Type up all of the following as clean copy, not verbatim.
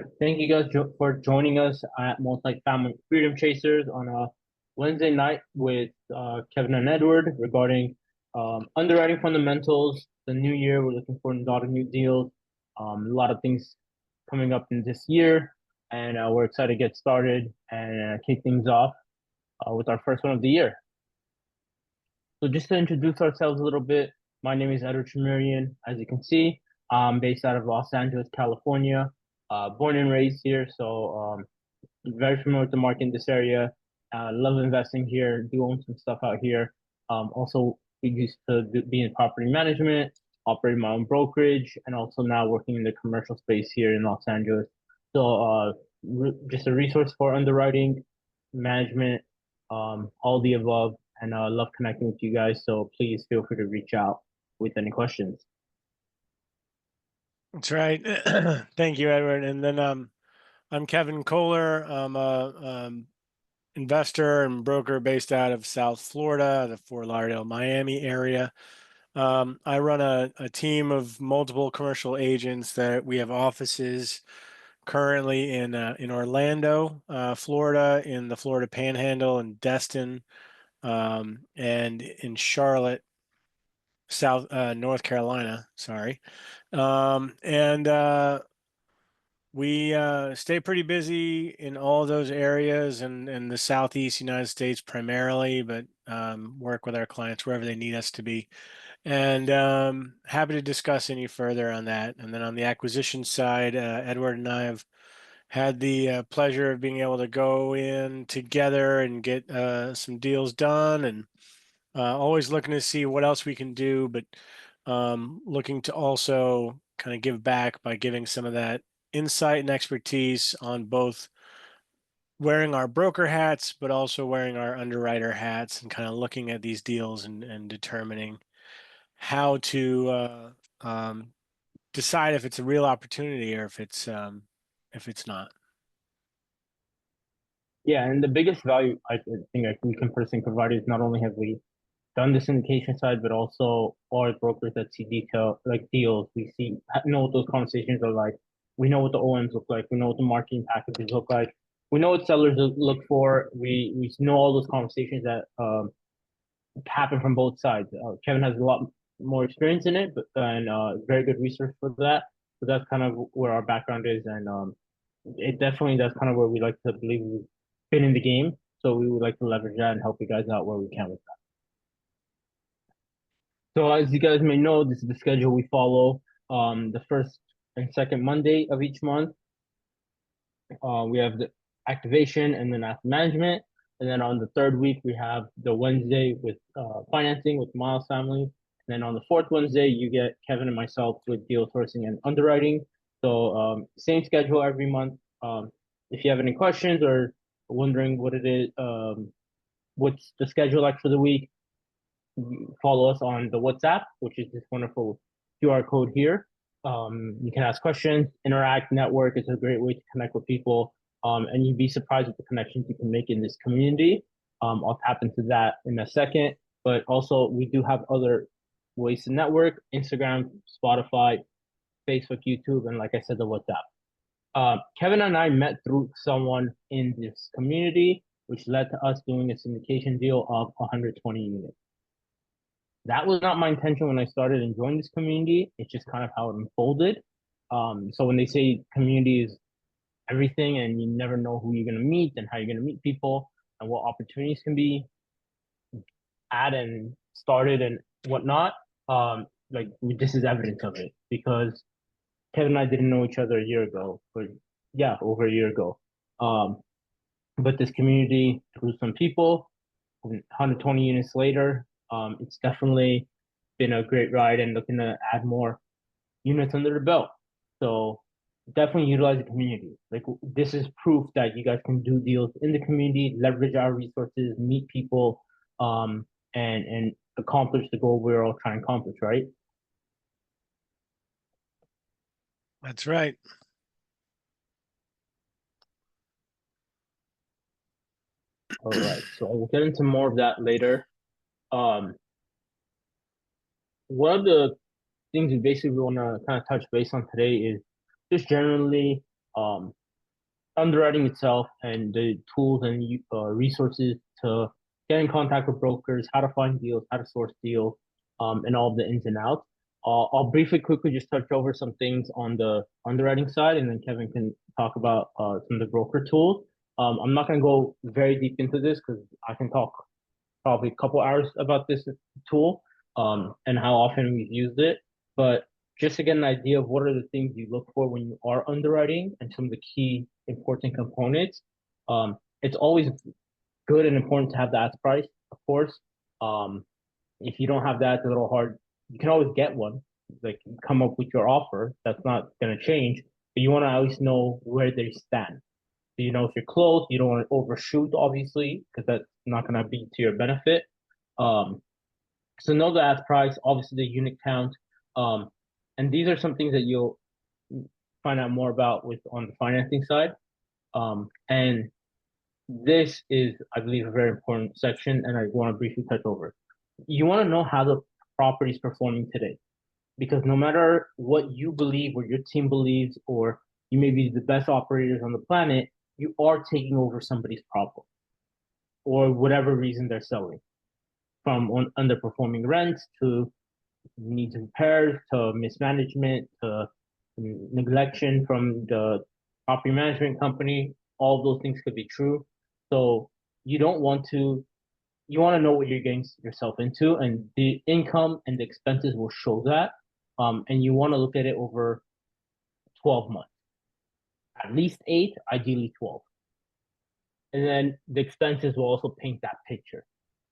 right. Thank you guys for joining us at Multifamily Freedom Chasers on a Wednesday night with Kevin and Edward regarding underwriting fundamentals. The new year, we're looking for a lot of new deals, a lot of things coming up in this year, and we're excited to get started and kick things off with our first one of the year. So just to introduce ourselves a little bit, my name is Edward Shamirian. As you can see, I'm based out of Los Angeles, California, born and raised here. So very familiar with the market in this area. Love investing here, do own some stuff out here. Also, we used to be in property management, operate my own brokerage, and also now working in the commercial space here in Los Angeles. So just a resource for underwriting, management, all the above, and love connecting with you guys. So please feel free to reach out with any questions. That's right. Thank you, Edward. And then I'm Kevin Kohler. I'm a investor and broker based out of South Florida, the Fort Lauderdale, Miami area. I run a team of multiple commercial agents that we have offices currently in Orlando, Florida, in the Florida Panhandle, in Destin, and in Charlotte, North Carolina. Sorry. And we stay pretty busy in all those areas and in the Southeast United States primarily, but work with our clients wherever they need us to be. And happy to discuss any further on that. And then on the acquisition side, Edward and I have had the pleasure of being able to go in together and get some deals done, and always looking to see what else we can do, but looking to also kind of give back by giving some of that insight and expertise on both wearing our broker hats, but also wearing our underwriter hats and kind of looking at these deals and determining how to decide if it's a real opportunity or if it's not. Yeah, and the biggest value I think we can personally provide is not only have we done the syndication side, but also our brokers that see detail like deals. We see know what those conversations are like. We know what the OMs look like. We know what the marketing packages look like. We know what sellers look for. We know all those conversations that happen from both sides. Kevin has a lot more experience in it, but and very good research for that. So that's kind of where our background is, and it definitely that's kind of where we like to believe we've been in the game. So we would like to leverage that and help you guys out where we can with that. So as you guys may know, this is the schedule we follow. The first and second Monday of each month, we have the activation and then asset management. And then on the third week, we have the Wednesday with financing with Miles family. And then on the fourth Wednesday, you get Kevin and myself with deal sourcing and underwriting. So same schedule every month. If you have any questions or wondering what it is, what's the schedule like for the week, follow us on the WhatsApp, which is this wonderful QR code here. You can ask questions, interact, network. It's a great way to connect with people. And you'd be surprised with the connections you can make in this community. I'll tap into that in a second. But also, we do have other ways to network: Instagram, Spotify, Facebook, YouTube, and like I said, the WhatsApp. Kevin and I met through someone in this community, which led to us doing a syndication deal of 120 units. That was not my intention when I started and joined this community. It's just kind of how it unfolded. So when they say community is everything and you never know who you're going to meet and how you're going to meet people and what opportunities can be at and started and whatnot, this is evidence of it because Kevin and I didn't know each other a year ago, but yeah, over a year ago. But this community through some people, 120 units later, it's definitely been a great ride and looking to add more units under the belt. So definitely utilize the community. Like this is proof that you guys can do deals in the community, leverage our resources, meet people, and accomplish the goal we're all trying to accomplish, right? That's right. All right. So we'll get into more of that later. One of the things we basically want to kind of touch base on today is just generally underwriting itself and the tools and resources to get in contact with brokers, how to find deals, how to source deals, and all of the ins and outs. I'll briefly, quickly just touch over some things on the underwriting side, and then Kevin can talk about some of the broker tools. I'm not going to go very deep into this because I can talk probably a couple hours about this tool and how often we've used it. But just to get an idea of what are the things you look for when you are underwriting and some of the key important components, it's always good and important to have the ask price, of course. Um, if you don't have that, it's a little hard. You can always get one, like come up with your offer. That's not going to change, but you want to at least know where they stand. So you know if you're close, you don't want to overshoot, obviously, because that's not going to be to your benefit. Um, so know the ask price, obviously the unit count, um, and these are some things that you'll find out more about with on the financing side. And this is, I believe, a very important section, and I want to briefly touch over. You want to know how the property is performing today, because no matter what you believe or your team believes, or you may be the best operators on the planet, you are taking over somebody's problem or whatever reason they're selling, from underperforming rents to needs repairs to mismanagement to neglection from the property management company. All those things could be true. So you don't want to, you want to know what you're getting yourself into, and the income and the expenses will show that. And you want to look at it over 12 months, at least eight, ideally 12. And then the expenses will also paint that picture.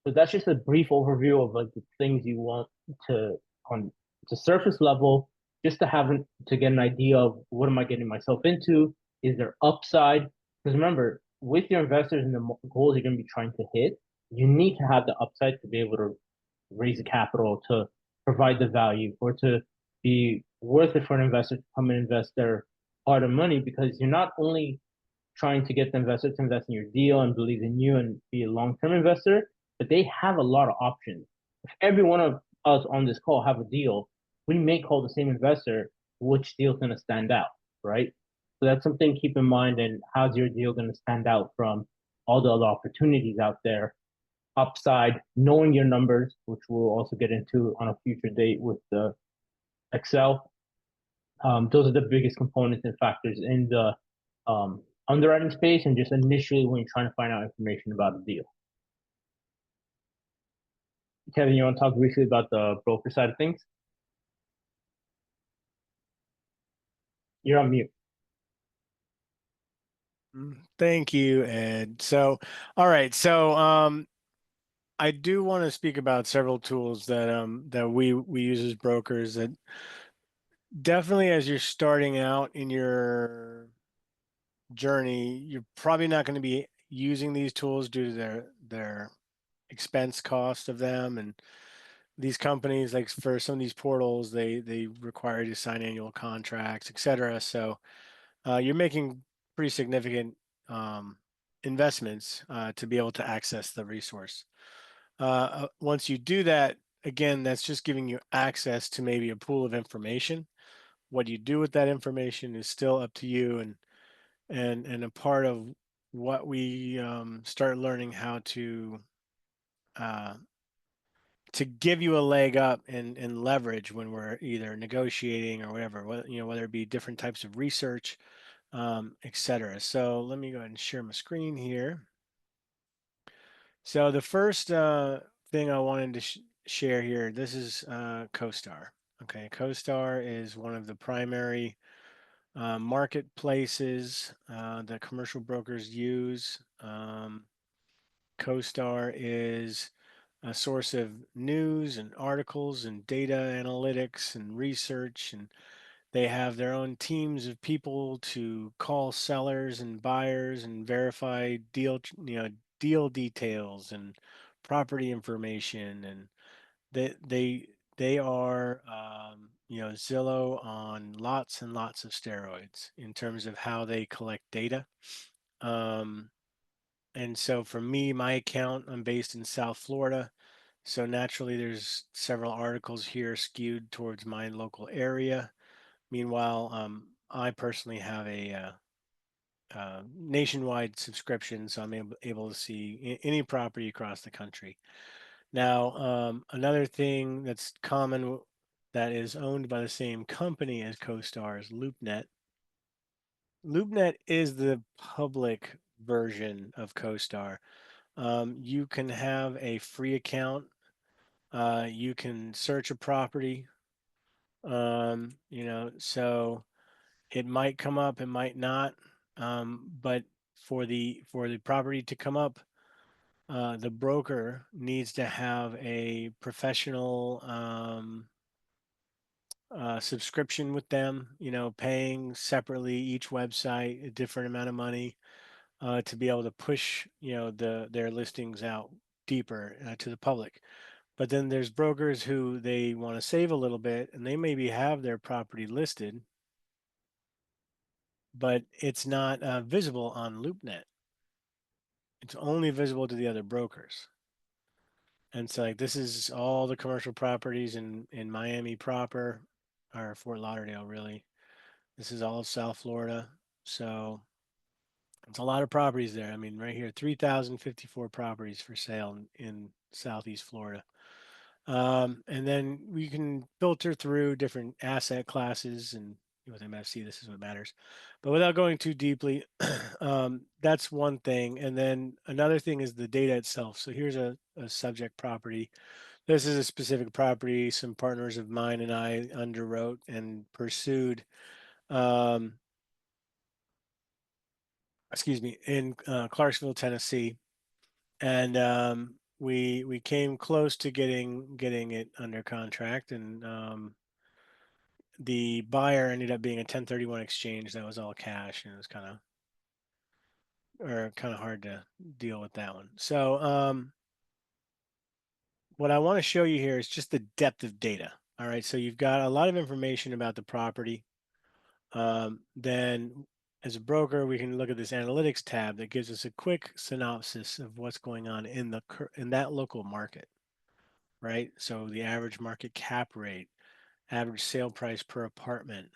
So that's just a brief overview of like the things you want to on the surface level, just to have to get an idea of what am I getting myself into? Is there upside? Because remember, with your investors and the goals you're going to be trying to hit, you need to have the upside to be able to raise the capital to provide the value or to be worth it for an investor to come and invest their hard earned money, because you're not only trying to get the investor to invest in your deal and believe in you and be a long-term investor, but they have a lot of options. If every one of us on this call have a deal, we may call the same investor, which deal is going to stand out, right? So that's something to keep in mind. And how's your deal going to stand out from all the other opportunities out there? Upside, knowing your numbers, which we'll also get into on a future date with the Excel. Those are the biggest components and factors in the underwriting space, and just initially when you're trying to find out information about a deal. Kevin, you want to talk briefly about the broker side of things? You're on mute. Thank you, Ed. So, all right. So, I do want to speak about several tools that we use as brokers that definitely, as you're starting out in your journey, you're probably not going to be using these tools due to their expense cost of them. And these companies, like for some of these portals, they require you to sign annual contracts, etc. So you're making pretty significant investments to be able to access the resource. Once you do that, again, that's just giving you access to maybe a pool of information. What you do with that information is still up to you, and a part of what we start learning how uh, to give you a leg up and leverage when we're either negotiating or whatever, whether it be different types of research, etc. So let me go ahead and share my screen here. So the first thing I wanted to share here, this is CoStar. Okay, CoStar is one of the primary marketplaces that commercial brokers use. CoStar is a source of news and articles and data analytics and research, and they have their own teams of people to call sellers and buyers and verify deal details and property information, and they are Zillow on lots and lots of steroids in terms of how they collect data. And so for me, my account, I'm based in South Florida. So naturally, there's several articles here skewed towards my local area. Meanwhile, I personally have nationwide subscription, so I'm able to see any property across the country. Now, another thing that's common that is owned by the same company as CoStar is LoopNet. LoopNet is the public version of CoStar. You can have a free account. You can search a property. So it might come up, it might not. But for the property to come up, the broker needs to have a professional subscription with them, paying separately each website a different amount of money to be able to push, their listings out deeper to the public. But then there's brokers who they want to save a little bit and they maybe have their property listed, but it's not visible on LoopNet. It's only visible to the other brokers. And so like this is all the commercial properties in Miami proper, or Fort Lauderdale really. This is all of South Florida. So it's a lot of properties there. I mean, right here, 3,054 properties for sale in Southeast Florida. And then we can filter through different asset classes and with MFC, this is what matters. But without going too deeply, that's one thing. And then another thing is the data itself. So here's a subject property. This is a specific property some partners of mine and I underwrote and pursued. Um, in Clarksville, Tennessee, and we came close to getting it under contract, and the buyer ended up being a 1031 exchange that was all cash, and it was kind of hard to deal with that one. So what I want to show you here is just the depth of data. All right, so you've got a lot of information about the property. Then as a broker, we can look at this analytics tab that gives us a quick synopsis of what's going on in that local market, right? So the average market cap rate, average sale price per apartment,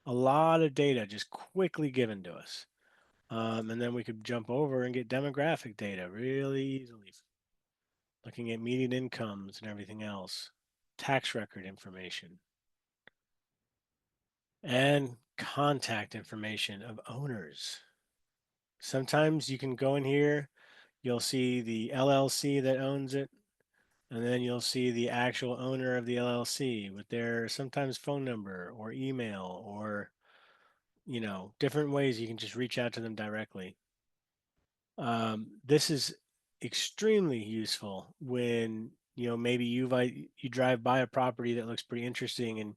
a lot of data just quickly given to us. And then we could jump over and get demographic data really easily, looking at median incomes and everything else, tax record information, and contact information of owners. Sometimes you can go in here, you'll see the LLC that owns it, and then you'll see the actual owner of the LLC with their sometimes phone number or email or, different ways you can just reach out to them directly. This is extremely useful when, maybe you drive by a property that looks pretty interesting and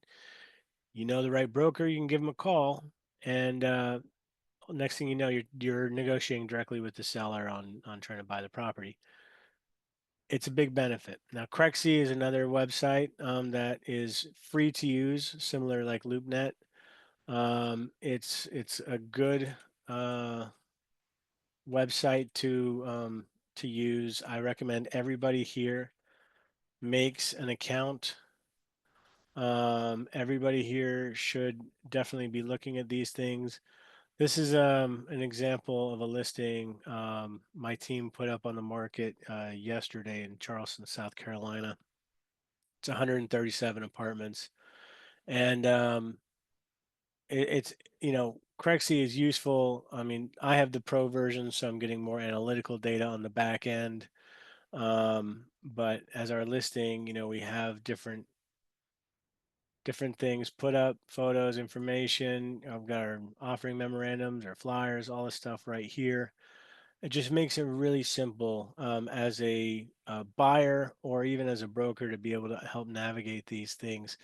you know the right broker, you can give them a call and next thing you know, you're negotiating directly with the seller on trying to buy the property. It's a big benefit. Now, Crexi is another website that is free to use, similar like LoopNet. It's a good website to use. I recommend everybody here makes an account. Everybody here should definitely be looking at these things. This is an example of a listing my team put up on the market yesterday in Charleston, South Carolina. It's 137 apartments, and it's Crexi is useful. I mean, I have the pro version, so I'm getting more analytical data on the back end. But as our listing, we have different things, put up photos, information. I've got our offering memorandums, our flyers, all this stuff right here. It just makes it really simple as a buyer or even as a broker to be able to help navigate these things.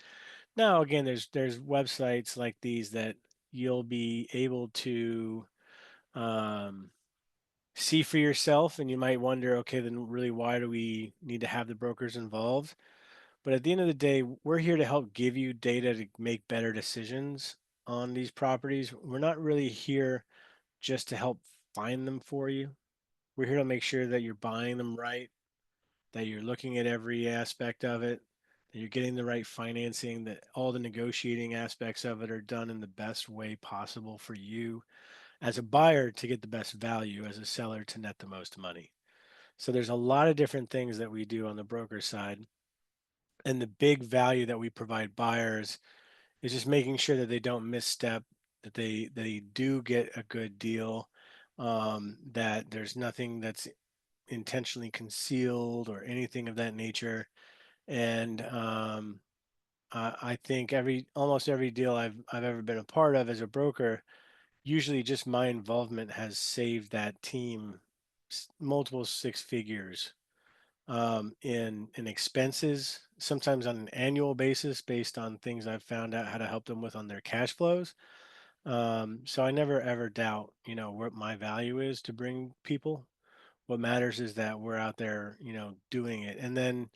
Now, again, there's websites like these that you'll be able to um, see for yourself, and you might wonder, okay, then really why do we need to have the brokers involved? But at the end of the day, we're here to help give you data to make better decisions on these properties. We're not really here just to help find them for you. We're here to make sure that you're buying them right, that you're looking at every aspect of it, that you're getting the right financing, that all the negotiating aspects of it are done in the best way possible for you. as a buyer to get the best value, as a seller to net the most money. So there's a lot of different things that we do on the broker side. And the big value that we provide buyers is just making sure that they don't misstep, that they do get a good deal, that there's nothing that's intentionally concealed or anything of that nature. And I think almost every deal I've ever been a part of as a broker, usually just my involvement has saved that team multiple six figures in expenses, sometimes on an annual basis, based on things I've found out how to help them with on their cash flows. So I never ever doubt, what my value is to bring people. What matters is that we're out there, doing it. And then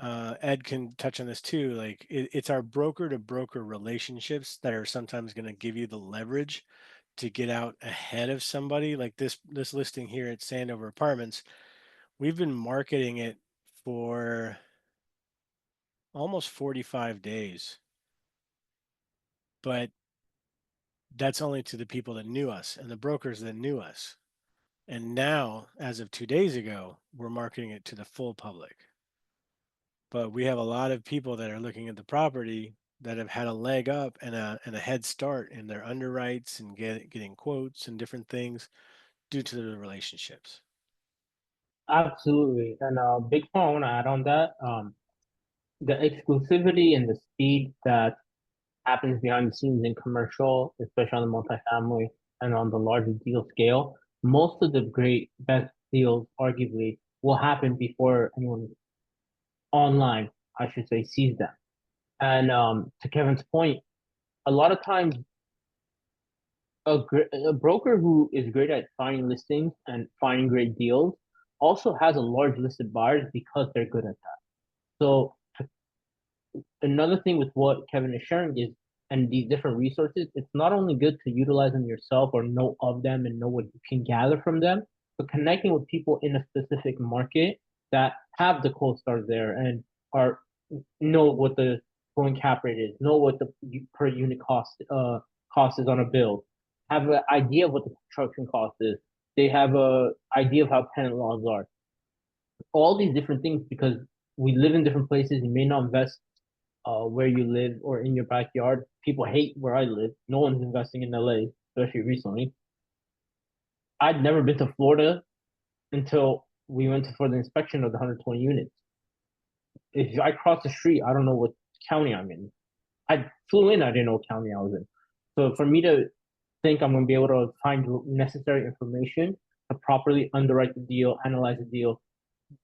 Ed can touch on this too. Like it's our broker to broker relationships that are sometimes going to give you the leverage to get out ahead of somebody. Like this listing here at Sandover Apartments, we've been marketing it for almost 45 days, but that's only to the people that knew us and the brokers that knew us. And now, as of 2 days ago, we're marketing it to the full public. But we have a lot of people that are looking at the property that have had a leg up and a head start in their underwrites and getting quotes and different things due to the relationships. Absolutely. And big point I want to add on that. The exclusivity and the speed that happens behind the scenes in commercial, especially on the multifamily and on the larger deal scale, most of the great best deals arguably will happen before anyone online, I should say, sees them. And to Kevin's point, a lot of times a broker who is great at finding listings and finding great deals also has a large list of buyers because they're good at that. So another thing with what Kevin is sharing is, and these different resources, it's not only good to utilize them yourself or know of them and know what you can gather from them, but connecting with people in a specific market that have the CoStar there and are know what the going cap rate is, know what the per unit cost is on a build, have an idea of what the construction cost is. They have a idea of how tenant laws are. All these different things because we live in different places. You may not invest where you live or in your backyard. People hate where I live. No one's investing in LA, especially recently. I'd never been to Florida until we went for the inspection of the 120 units. If I cross the street, I don't know what county I'm in. I flew in, I didn't know what county I was in. So for me to think I'm going to be able to find necessary information to properly underwrite the deal, analyze the deal,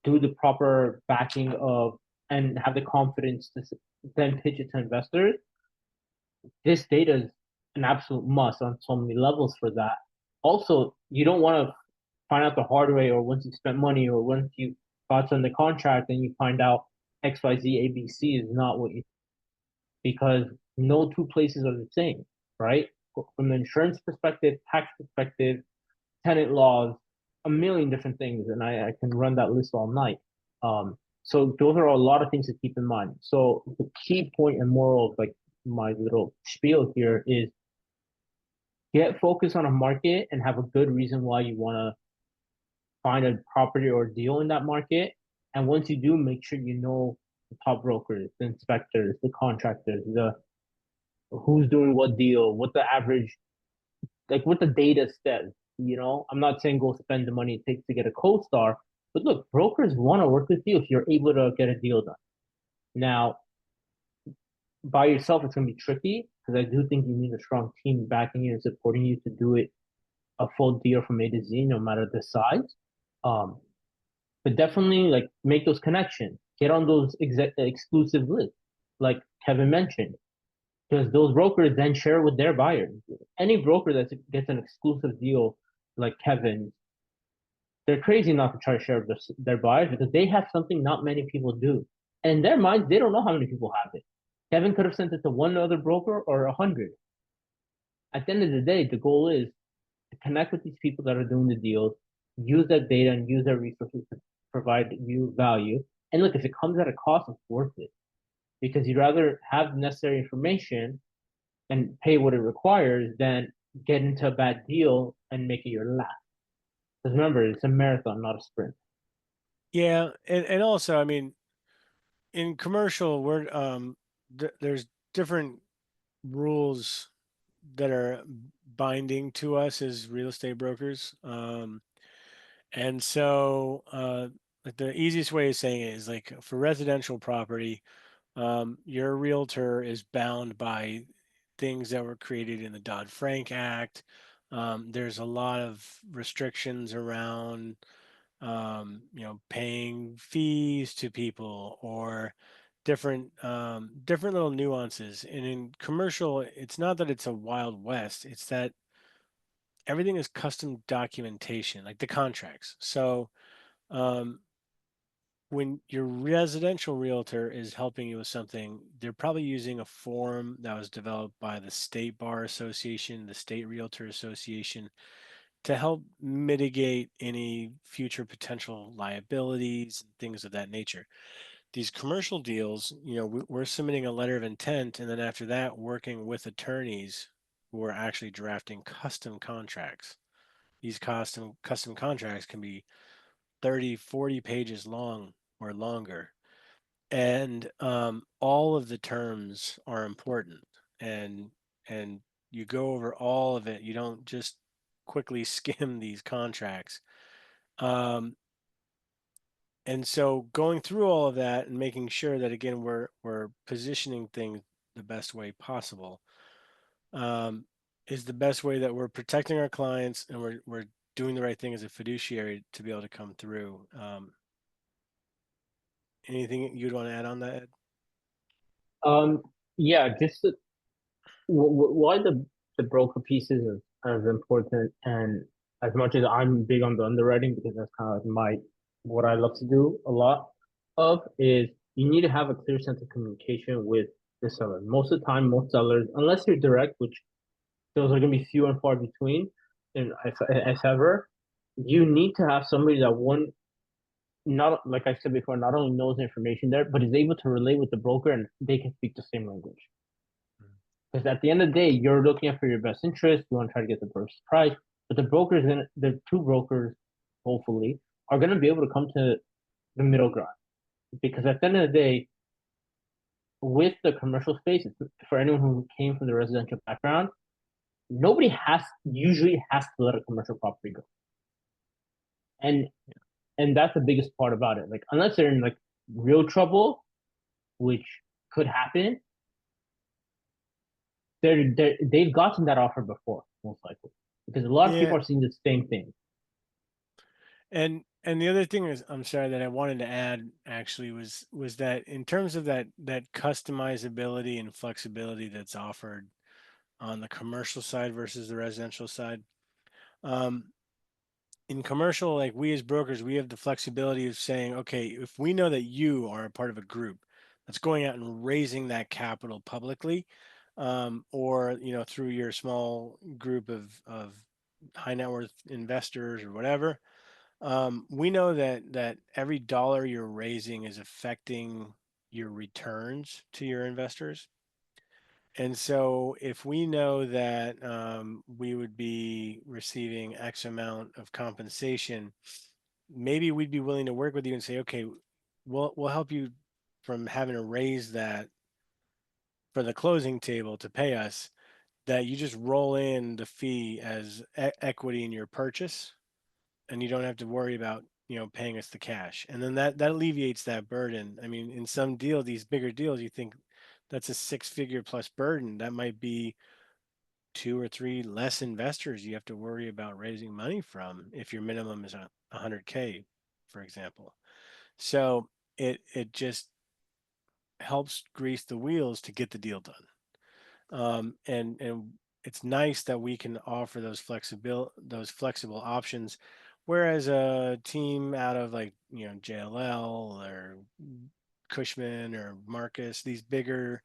do the proper backing of, and have the confidence to then pitch it to investors, this data is an absolute must on so many levels for that. Also, you don't want to find out the hard way or once you spent money or once you got on the contract and you find out XYZ ABC is not what you, because no two places are the same, right? From the insurance perspective, tax perspective, tenant laws, a million different things, and I can run that list all night. So those are a lot of things to keep in mind. So the key point and moral of like my little spiel here is get focused on a market and have a good reason why you want to find a property or deal in that market. And once you do, make sure you know the top brokers, the inspectors, the contractors, the who's doing what deal, what the average, like what the data says. I'm not saying go spend the money it takes to get a CoStar, but look, brokers want to work with you if you're able to get a deal done. Now, by yourself, it's going to be tricky because I do think you need a strong team backing you and supporting you to do it a full deal from A to Z, no matter the size. Um, but definitely like make those connections, get on those exclusive lists, like Kevin mentioned, because those brokers then share with their buyers. Any broker that gets an exclusive deal like Kevin, they're crazy not to try to share with their buyers because they have something not many people do. And in their minds, they don't know how many people have it. Kevin could have sent it to one other broker or 100. At the end of the day, the goal is to connect with these people that are doing the deals, use that data and use their resources to provide you value. And look, if it comes at a cost, it's worth it because you'd rather have the necessary information and pay what it requires than get into a bad deal and make it your last. Because remember, it's a marathon, not a sprint. Yeah, and also, I mean, in commercial, there's different rules that are binding to us as real estate brokers. And so, like the easiest way of saying it is like for residential property, your realtor is bound by things that were created in the Dodd-Frank Act. There's a lot of restrictions around, paying fees to people or different little nuances. And in commercial, it's not that it's a wild west; it's that everything is custom documentation, like the contracts. So um, when your residential realtor is helping you with something, they're probably using a form that was developed by the State Bar Association, the State Realtor Association, to help mitigate any future potential liabilities and things of that nature. These commercial deals, we're submitting a letter of intent, and then after that, working with attorneys who are actually drafting custom contracts. These custom contracts can be 30, 40 pages long or longer. And all of the terms are important. And you go over all of it. You don't just quickly skim these contracts. Um, and so going through all of that and making sure that again we're positioning things the best way possible um, is the best way that we're protecting our clients and we're doing the right thing as a fiduciary to be able to come through. Anything you'd want to add on that, Ed? Um, yeah, just why the broker piece is as important, and as much as I'm big on the underwriting because that's kind of like my what I love to do a lot of is you need to have a clear sense of communication with the seller. Most of the time, most sellers, unless you're direct, which those are going to be few and far between, and if ever, you need to have somebody that one not like I said before, not only knows the information there, but is able to relate with the broker and they can speak the same language. Because at the end of the day, you're looking out for your best interest. You want to try to get the best price, but the two brokers, hopefully, are gonna be able to come to the middle ground. Because at the end of the day, with the commercial space, for anyone who came from the residential background, nobody has usually has to let a commercial property go, and and that's the biggest part about it. Like unless they're in like real trouble, which could happen, they've gotten that offer before, most likely, because a lot of Yeah, people are seeing the same thing. and the other thing is, I'm sorry that I wanted to add actually was that in terms of that customizability and flexibility that's offered on the commercial side versus the residential side. Um, in commercial, like we as brokers, we have the flexibility of saying, okay, if we know that you are a part of a group that's going out and raising that capital publicly, or through your small group of high net worth investors or whatever, we know that every dollar you're raising is affecting your returns to your investors. And so if we know that we would be receiving X amount of compensation, maybe we'd be willing to work with you and say, okay, we'll help you from having to raise that for the closing table to pay us, that you just roll in the fee as equity in your purchase and you don't have to worry about paying us the cash, and then that alleviates that burden. I mean, in some deal, these bigger deals, you think that's a six-figure plus burden. That might be two or three less investors you have to worry about raising money from if your minimum is 100K, for example. So it just helps grease the wheels to get the deal done. And it's nice that we can offer those flexible options, whereas a team out of like JLL or Cushman or Marcus, these bigger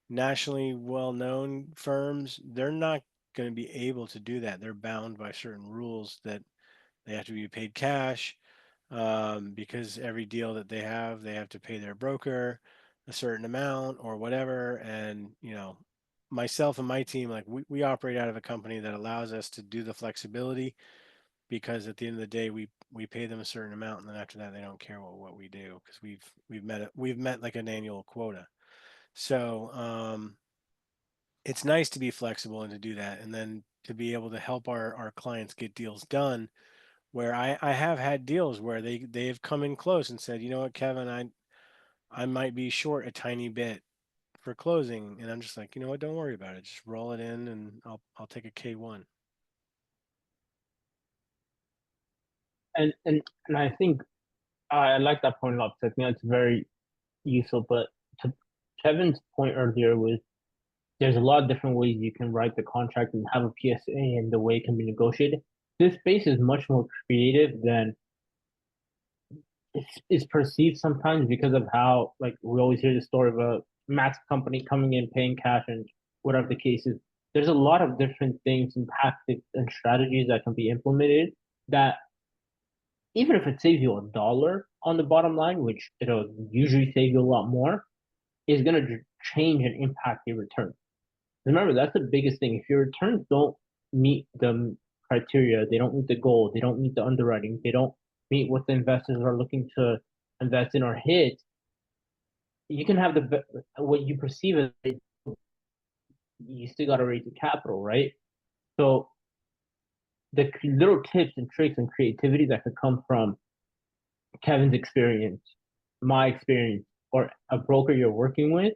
nationally well-known firms, they're not going to be able to do that. They're bound by certain rules that they have to be paid cash, because every deal that they have to pay their broker a certain amount or whatever. And myself and my team, like we operate out of a company that allows us to do the flexibility, because at the end of the day, we pay them a certain amount, and then after that, they don't care what we do, because we've met like an annual quota. So it's nice to be flexible and to do that, and then to be able to help our clients get deals done. Where I have had deals where they've come in close and said, you know what, Kevin, I might be short a tiny bit for closing, and I'm just like, you know what, don't worry about it, just roll it in, and I'll take a K1. And I think I like that point a lot because I think that's very useful. But to Kevin's point earlier was there's a lot of different ways you can write the contract and have a PSA and the way it can be negotiated. This space is much more creative than it's perceived sometimes because of how like we always hear the story of a max company coming in paying cash and whatever the case is. There's a lot of different things and tactics and strategies that can be implemented that even if it saves you $1 on the bottom line, which it'll usually save you a lot more, is going to change and impact your return. Remember, that's the biggest thing. If your returns don't meet the criteria, they don't meet the goal, they don't meet the underwriting, they don't meet what the investors are looking to invest in or hit, you can have what you perceive as you still got to raise the capital, right? So the little tips and tricks and creativity that could come from Kevin's experience, my experience, or a broker you're working with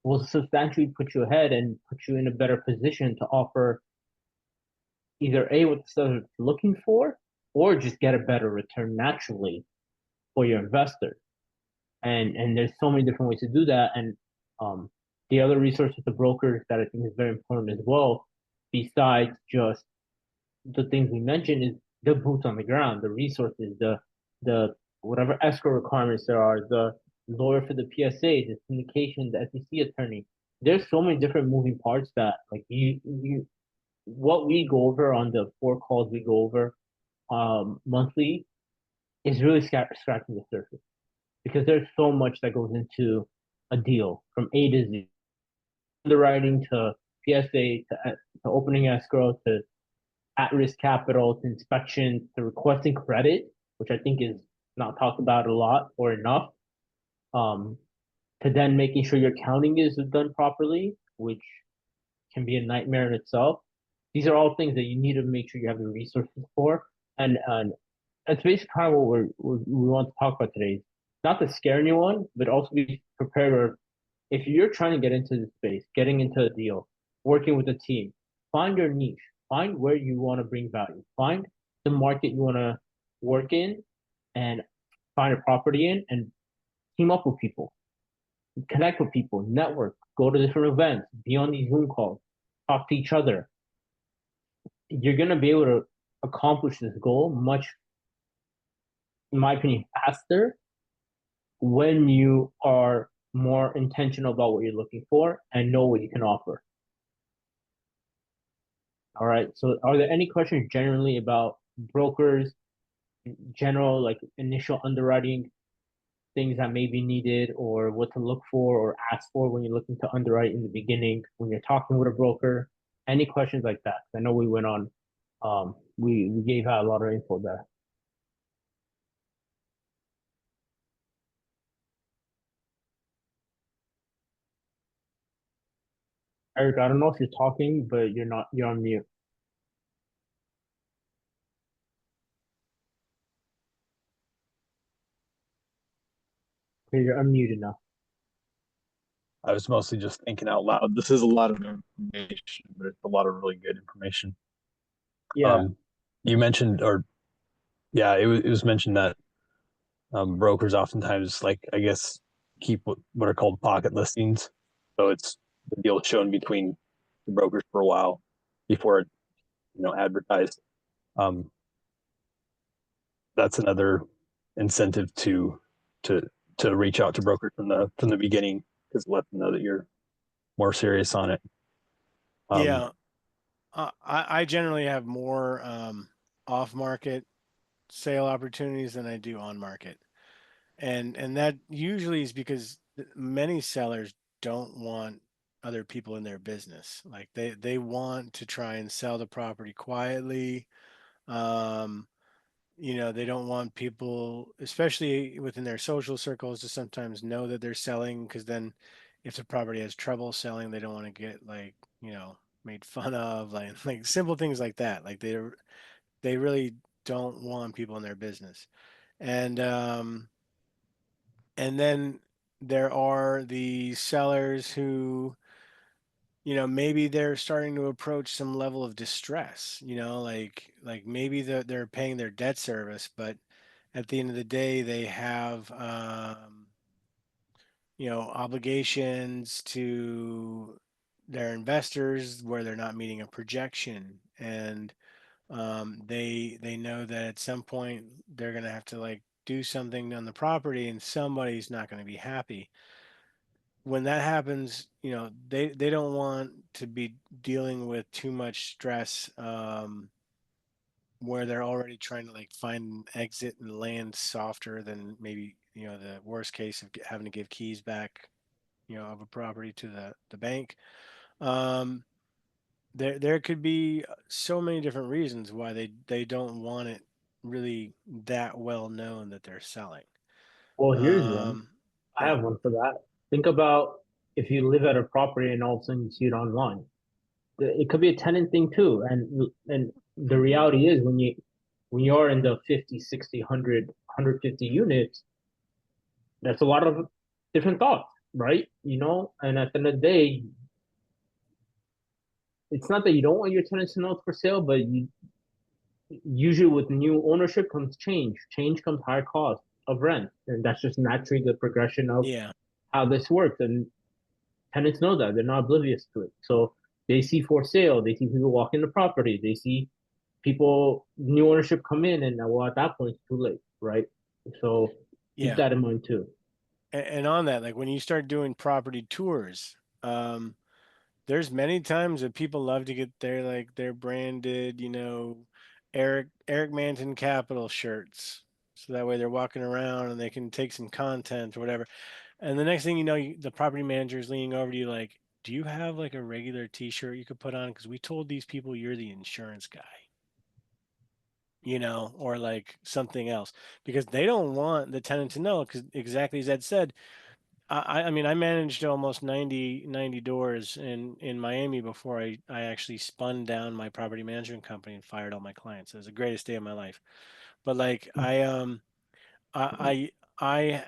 will substantially put you ahead and put you in a better position to offer either A, what the seller's looking for, or just get a better return naturally for your investor. And there's so many different ways to do that. And the other resource with the brokers that I think is very important as well, besides just the things we mentioned, is the boots on the ground, the resources, the whatever escrow requirements there are, the lawyer for the PSA, the syndication, the SEC attorney. There's so many different moving parts that like you what we go over on the 4 calls we go over monthly is really scratching the surface because there's so much that goes into a deal from A to Z, underwriting to PSA to opening escrow to at-risk capital to inspection to requesting credit, which I think is not talked about a lot or enough. Um, to then making sure your accounting is done properly, which can be a nightmare in itself. These are all things that you need to make sure you have the resources for. And that's basically kind of what we want to talk about today. Not to scare anyone, but also be prepared. Or if you're trying to get into the space, getting into a deal, working with a team, find your niche, find where you want to bring value, find the market you want to work in, and find a property in, and team up with people, connect with people, network, go to different events, be on these Zoom calls, talk to each other. You're gonna be able to accomplish this goal much, in my opinion, faster when you are more intentional about what you're looking for and know what you can offer. All right. So, are there any questions generally about brokers, general like initial underwriting things that may be needed, or what to look for or ask for when you're looking to underwrite in the beginning when you're talking with a broker? Any questions like that? I know we went on. We gave out a lot of info there. Eric, I don't know if you're talking, but you're not. You're on mute. Okay, you're unmuted now. I was mostly just thinking out loud. This is a lot of information, but it's a lot of really good information. Yeah. You mentioned, or yeah, it was mentioned that brokers oftentimes, like I guess, keep what are called pocket listings. So it's the deal shown between the brokers for a while before it, advertised. Um, that's another incentive to to reach out to brokers from the beginning because it lets them know that you're more serious on it. Yeah, I generally have more off market sale opportunities than I do on market, and that usually is because many sellers don't want other people in their business. Like they want to try and sell the property quietly. Um, they don't want people, especially within their social circles, to sometimes know that they're selling, because then if the property has trouble selling, they don't want to get like, made fun of, like simple things like that. Like they really don't want people in their business. And and then there are the sellers who, maybe they're starting to approach some level of distress, like maybe they're paying their debt service, but at the end of the day, they have, obligations to their investors where they're not meeting a projection, and they know that at some point they're going to have to like do something on the property, and somebody's not going to be happy. When that happens, they don't want to be dealing with too much stress, where they're already trying to like find an exit and land softer than maybe, the worst case of having to give keys back, of a property to the bank. Um, there could be so many different reasons why they don't want it really that well known that they're selling. Well, here's one. Um, I yeah, have one for that. Think about if you live at a property and all of a sudden you see it online. It could be a tenant thing too. And the reality is when you're in the 50, 60, 100, 150 units, that's a lot of different thoughts, right? And at the end of the day, it's not that you don't want your tenants to know it's for sale, but usually with new ownership comes change. Change comes higher cost of rent. And that's just naturally the progression of yeah, how this works. And tenants know that. They're not oblivious to it. So they see for sale, they see people walking the property, they see people, new ownership come in, and well, at that point, it's too late, right? So keep yeah. that in mind too. And on that, like when you start doing property tours, um, there's many times that people love to get their branded, Eric Manton Capital shirts. So that way they're walking around and they can take some content or whatever. And the next thing you know, the property manager is leaning over to you like, do you have like a regular t-shirt you could put on? Because we told these people you're the insurance guy, or like something else. Because they don't want the tenant to know, because exactly as Ed said, I mean, I managed almost 90 doors in Miami before I actually spun down my property management company and fired all my clients. It was the greatest day of my life. But like I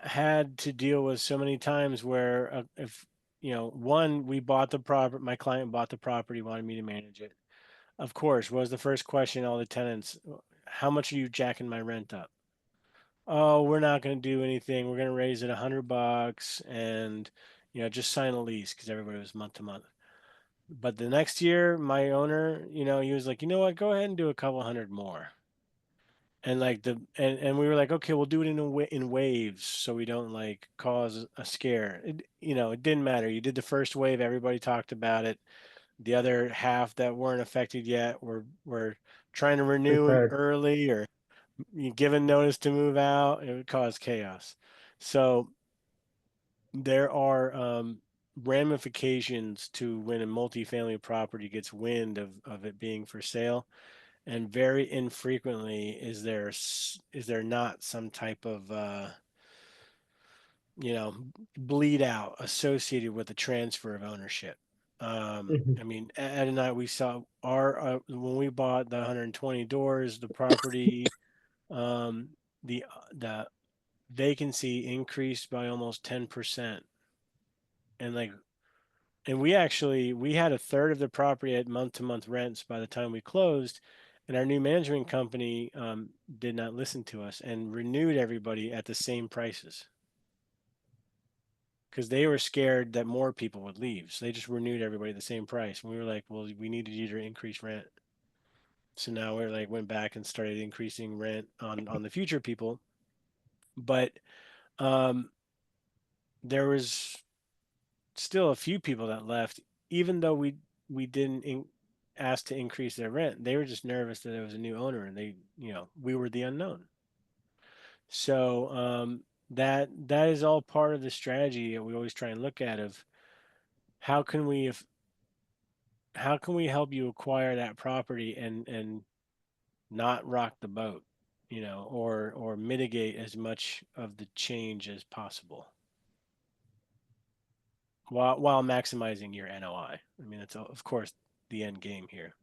had to deal with so many times where, if one, we bought the property, my client bought the property, wanted me to manage it. Of course, was the first question all the tenants, how much are you jacking my rent up? Oh, we're not going to do anything. We're going to raise it $100 and, just sign a lease, because everybody was month to month. But the next year, my owner, he was like, you know what, go ahead and do a couple hundred more. And like and we were like, okay, we'll do it in waves, so we don't like cause a scare. It didn't matter. You did the first wave, everybody talked about it. The other half that weren't affected yet were trying to renew Prepared. early, or given notice to move out. It would cause chaos. So there are, ramifications to when a multifamily property gets wind of it being for sale, and very infrequently is there not some type of, you know bleed out associated with the transfer of ownership. Mhm. I mean, Ed and I, we saw our, when we bought the 120 doors, the property, um, the vacancy increased by almost 10%. And like, and we had a third of the property at month to month rents by the time we closed, and our new management company, did not listen to us and renewed everybody at the same prices, because they were scared that more people would leave. So they just renewed everybody at the same price. And we were like, well, we needed you to increase rent. So now we're like, went back and started increasing rent on the future people. But, um, there was still a few people that left, even though we didn't ask to increase their rent. They were just nervous that it was a new owner, and we were the unknown. So, that is all part of the strategy that we always try and look at, of how can we help you acquire that property and not rock the boat, or mitigate as much of the change as possible while maximizing your NOI. I mean, that's of course the end game here.